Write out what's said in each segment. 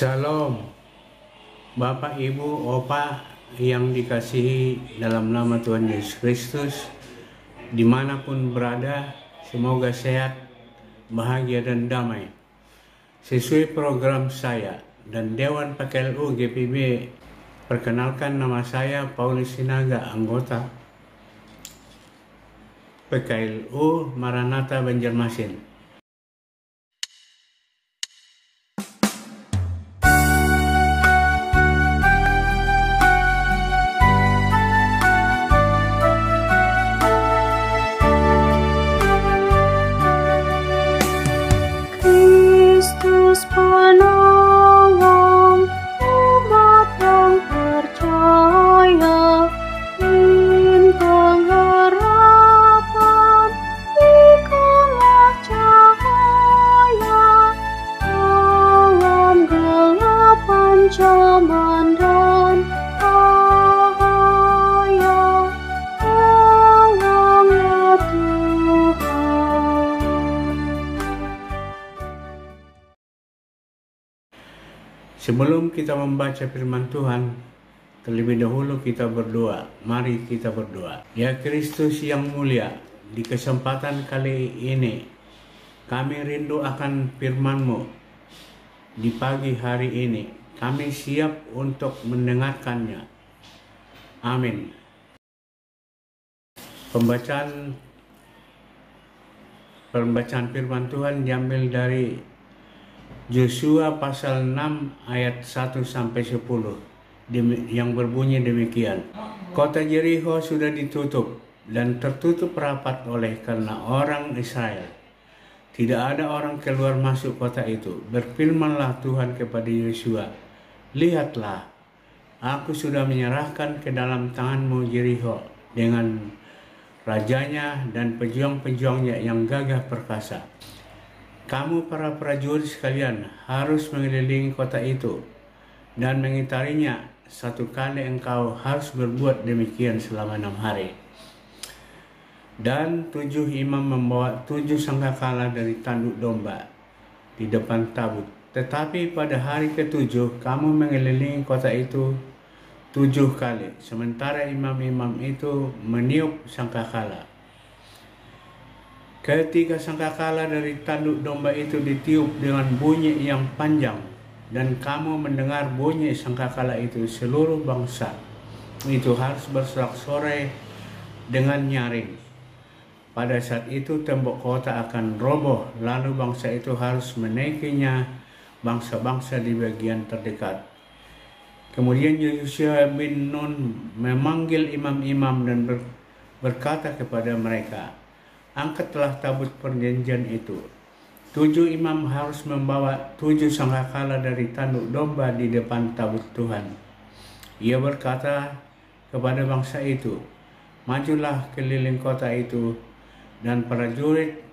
Shalom, Bapak, Ibu, Opa yang dikasihi dalam nama Tuhan Yesus Kristus, dimanapun berada, semoga sehat, bahagia dan damai. Sesuai program saya dan Dewan PKLU GPB, perkenalkan nama saya Paulus Sinaga, anggota PKLU Maranatha Banjarmasin. Kristus penolong umat yang percaya, bintang harapan di gelap cahaya, dalam gelap ancaman dan bahaya, tolonglah Tuhan. Sebelum kita membaca firman Tuhan, terlebih dahulu kita berdoa. Mari kita berdoa. Ya Kristus yang mulia, di kesempatan kali ini kami rindu akan firman-Mu. Di pagi hari ini kami siap untuk mendengarkannya. Amin. Pembacaan firman Tuhan diambil dari Yosua pasal 6 ayat 1-10 yang berbunyi demikian. Kota Jericho sudah ditutup dan tertutup rapat oleh karena orang Israel. Tidak ada orang keluar masuk kota itu. Berfirmanlah Tuhan kepada Yosua, lihatlah, aku sudah menyerahkan ke dalam tanganmu Jericho dengan rajanya dan pejuang-pejuangnya yang gagah perkasa. Kamu para prajurit sekalian harus mengelilingi kota itu dan mengitarinya. Satu kali engkau harus berbuat demikian selama 6 hari. Dan 7 imam membawa 7 sangkakala dari tanduk domba di depan tabut. Tetapi pada hari ke-7 kamu mengelilingi kota itu 7 kali. Sementara imam-imam itu meniup sangkakala. Ketika sangkakala dari tanduk domba itu ditiup dengan bunyi yang panjang, dan kamu mendengar bunyi sangkakala itu, seluruh bangsa itu harus bersorak-sorai dengan nyaring. Pada saat itu tembok kota akan roboh, lalu bangsa itu harus menaikinya, bangsa-bangsa di bagian terdekat. Kemudian Yosua bin Nun memanggil imam-imam dan berkata kepada mereka, angkatlah tabut perjanjian itu. 7 imam harus membawa 7 sangkakala dari tanduk domba di depan tabut Tuhan. Ia berkata kepada bangsa itu, majulah keliling kota itu, dan prajurit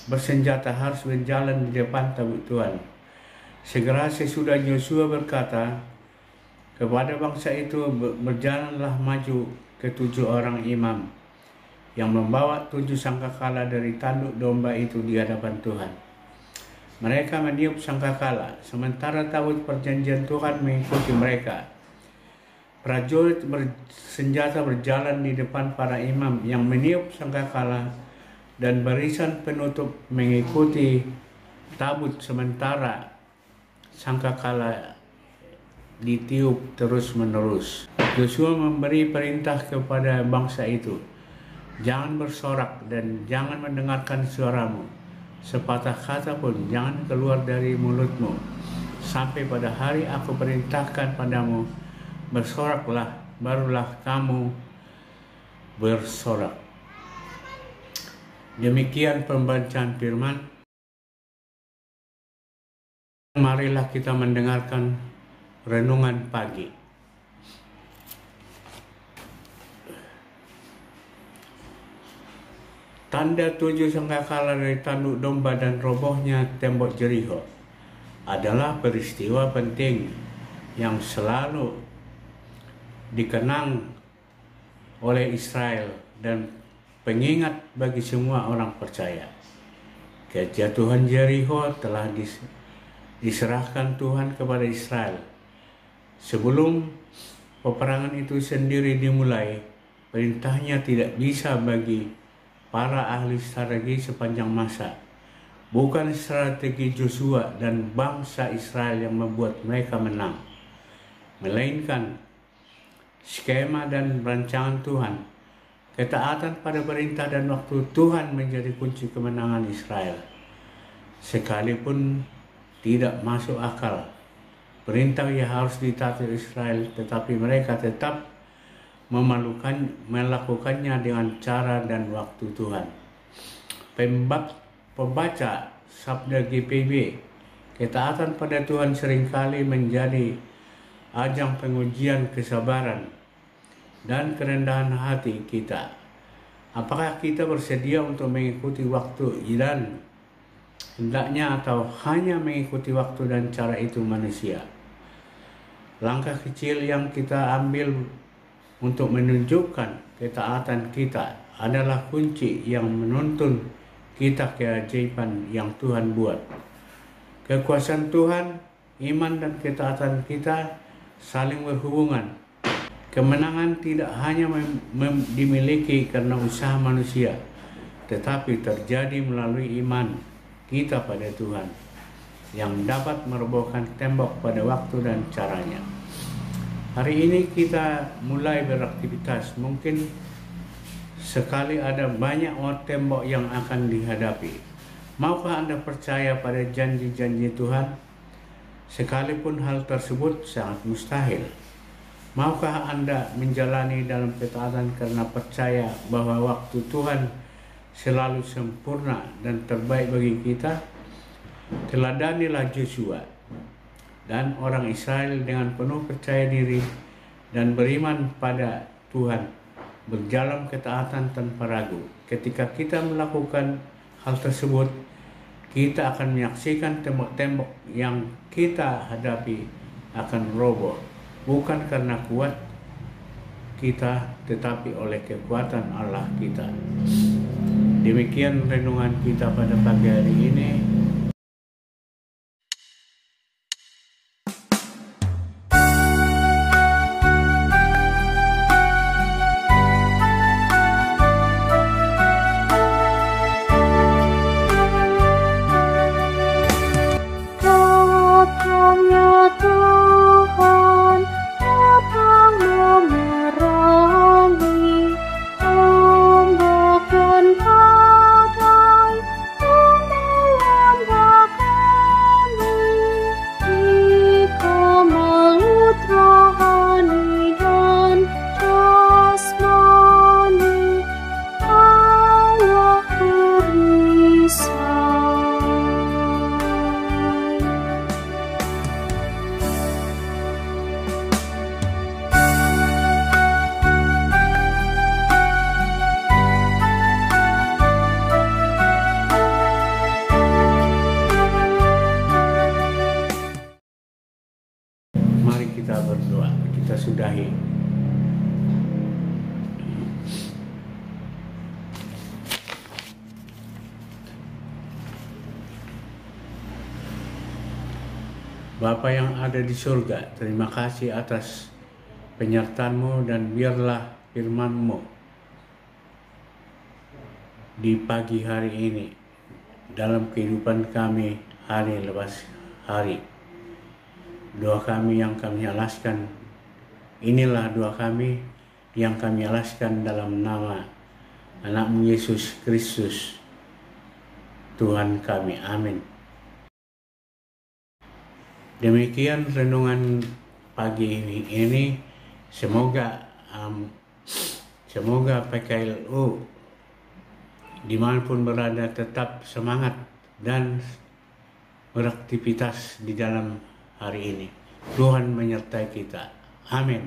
bersenjata harus berjalan di depan tabut Tuhan. Segera sesudah Yosua berkata kepada bangsa itu, berjalanlah maju ke-7 orang imam yang membawa 7 sangkakala dari tanduk domba itu di hadapan Tuhan. Mereka meniup sangkakala, sementara tabut perjanjian Tuhan mengikuti mereka. Prajurit bersenjata berjalan di depan para imam yang meniup sangkakala, dan barisan penutup mengikuti tabut sementara sangkakala ditiup terus-menerus. Yosua memberi perintah kepada bangsa itu, jangan bersorak dan jangan mendengarkan suaramu. Sepatah kata pun jangan keluar dari mulutmu. Sampai pada hari aku perintahkan padamu, bersoraklah, barulah kamu bersorak. Demikian pembacaan firman. Marilah kita mendengarkan renungan pagi. Tanda 7 sangkakala dari tanduk domba dan robohnya tembok Jericho adalah peristiwa penting yang selalu dikenang oleh Israel dan pengingat bagi semua orang percaya. Kejatuhan Jericho telah diserahkan Tuhan kepada Israel. Sebelum peperangan itu sendiri dimulai, perintahnya tidak bisa bagi para ahli strategi sepanjang masa. Bukan strategi Joshua dan bangsa Israel yang membuat mereka menang, melainkan skema dan rancangan Tuhan. Ketaatan pada perintah dan waktu Tuhan menjadi kunci kemenangan Israel. Sekalipun tidak masuk akal perintah yang harus ditaati Israel, tetapi mereka tetap melakukannya dengan cara dan waktu Tuhan. Pembaca Sabda GPB, ketaatan pada Tuhan seringkali menjadi ajang pengujian kesabaran dan kerendahan hati kita. Apakah kita bersedia untuk mengikuti waktu dan hendaknya atau hanya mengikuti waktu dan cara itu manusia? Langkah kecil yang kita ambil untuk menunjukkan ketaatan kita adalah kunci yang menuntun kita keajaiban yang Tuhan buat. Kekuasaan Tuhan, iman dan ketaatan kita saling berhubungan. Kemenangan tidak hanya dimiliki karena usaha manusia, tetapi terjadi melalui iman kita pada Tuhan yang dapat merobohkan tembok pada waktu dan caranya. Hari ini kita mulai beraktivitas. Mungkin sekali ada banyak tembok yang akan dihadapi. Maukah Anda percaya pada janji-janji Tuhan? Sekalipun hal tersebut sangat mustahil. Maukah Anda menjalani dalam ketaatan karena percaya bahwa waktu Tuhan selalu sempurna dan terbaik bagi kita? Teladanilah Joshua dan orang Israel dengan penuh percaya diri dan beriman pada Tuhan, berjalan ketaatan tanpa ragu. Ketika kita melakukan hal tersebut, kita akan menyaksikan tembok-tembok yang kita hadapi akan roboh, bukan karena kuat kita, tetapi oleh kekuatan Allah kita. Demikian renungan kita pada pagi hari ini. Kita berdoa, kita sudahi. Bapa yang ada di surga, terima kasih atas penyertaan-Mu dan biarlah firman-Mu di pagi hari ini dalam kehidupan kami hari lepas hari. Doa kami yang kami alaskan, inilah doa kami yang kami alaskan dalam nama Anak-Mu Yesus Kristus, Tuhan kami. Amin. Demikian renungan pagi ini. Semoga PKLU dimanapun berada tetap semangat dan beraktivitas di dalam hari ini. Tuhan menyertai kita. Amin.